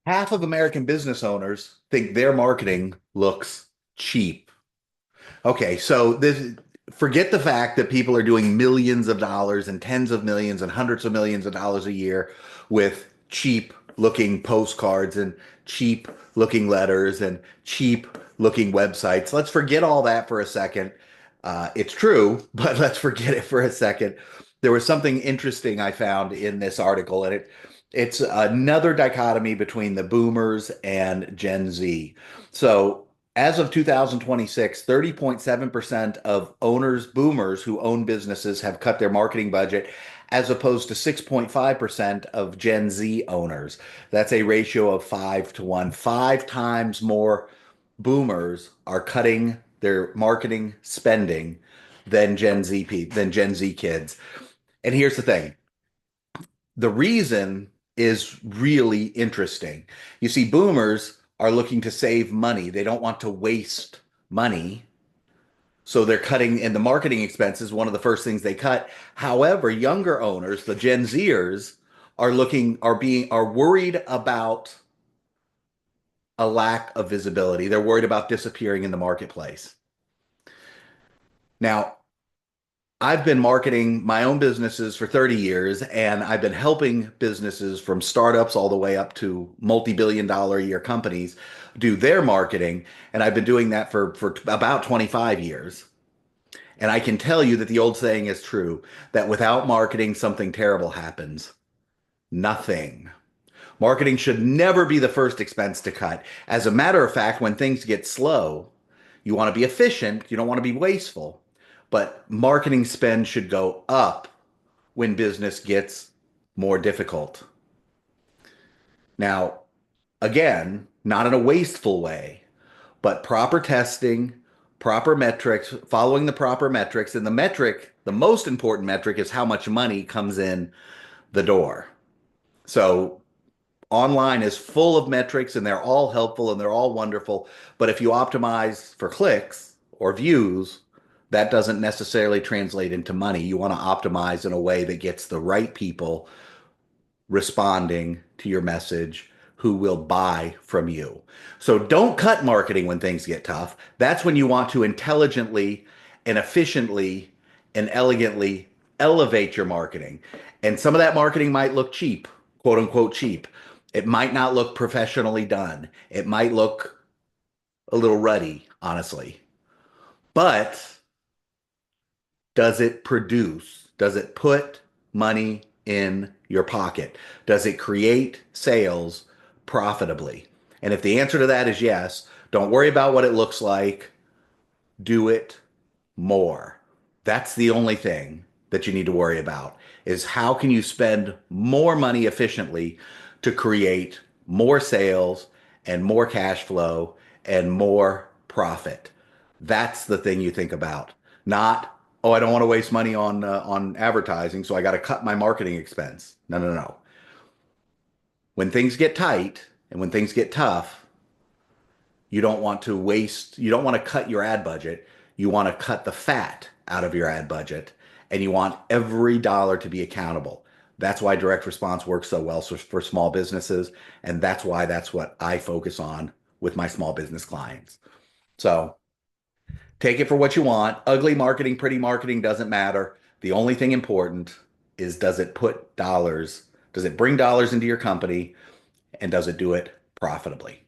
Half of American business owners think their marketing looks cheap. Okay, so forget the fact that people are doing millions of dollars and tens of millions and hundreds of millions of dollars a year with cheap looking postcards and cheap looking letters and cheap looking websites. Let's forget all that for a second. It's true, but let's forget it for a second. There was something interesting I found in this article, and it's another dichotomy between the boomers and Gen Z. So as of 2026, 30.7% of boomers who own businesses have cut their marketing budget, as opposed to 6.5% of Gen Z owners. That's a ratio of 5 to 1. Five times more boomers are cutting their marketing spending than Gen Z kids. And here's the thing. The reason is really interesting. You see, boomers are looking to save money. They don't want to waste money. So they're cutting in the marketing expenses, one of the first things they cut. However, younger owners, the Gen Zers, are worried about a lack of visibility. They're worried about disappearing in the marketplace. Now, I've been marketing my own businesses for 30 years, and I've been helping businesses from startups all the way up to multi-billion dollar a year companies do their marketing. And I've been doing that for about 25 years. And I can tell you that the old saying is true, that without marketing, something terrible happens. Nothing. Marketing should never be the first expense to cut. As a matter of fact, when things get slow, you want to be efficient, you don't want to be wasteful. But marketing spend should go up when business gets more difficult. Now, again, not in a wasteful way, but proper testing, proper metrics, following the proper metrics. And the most important metric is how much money comes in the door. So online is full of metrics and they're all helpful and they're all wonderful. But if you optimize for clicks or views, that doesn't necessarily translate into money. You want to optimize in a way that gets the right people responding to your message who will buy from you. So don't cut marketing when things get tough. That's when you want to intelligently and efficiently and elegantly elevate your marketing. And some of that marketing might look cheap, quote unquote cheap. It might not look professionally done. It might look a little ruddy, honestly. But does it produce? Does it put money in your pocket? Does it create sales profitably? And if the answer to that is yes, don't worry about what it looks like. Do it more. That's the only thing that you need to worry about is how can you spend more money efficiently to create more sales and more cash flow and more profit. That's the thing you think about. Not, oh, I don't want to waste money on advertising, so I got to cut my marketing expense. No, no, no. When things get tight and when things get tough, you don't want to cut your ad budget. You want to cut the fat out of your ad budget and you want every dollar to be accountable. That's why direct response works so well for small businesses. And that's what I focus on with my small business clients. So take it for what you want. Ugly marketing, pretty marketing doesn't matter. The only thing important is does it bring dollars into your company and does it do it profitably?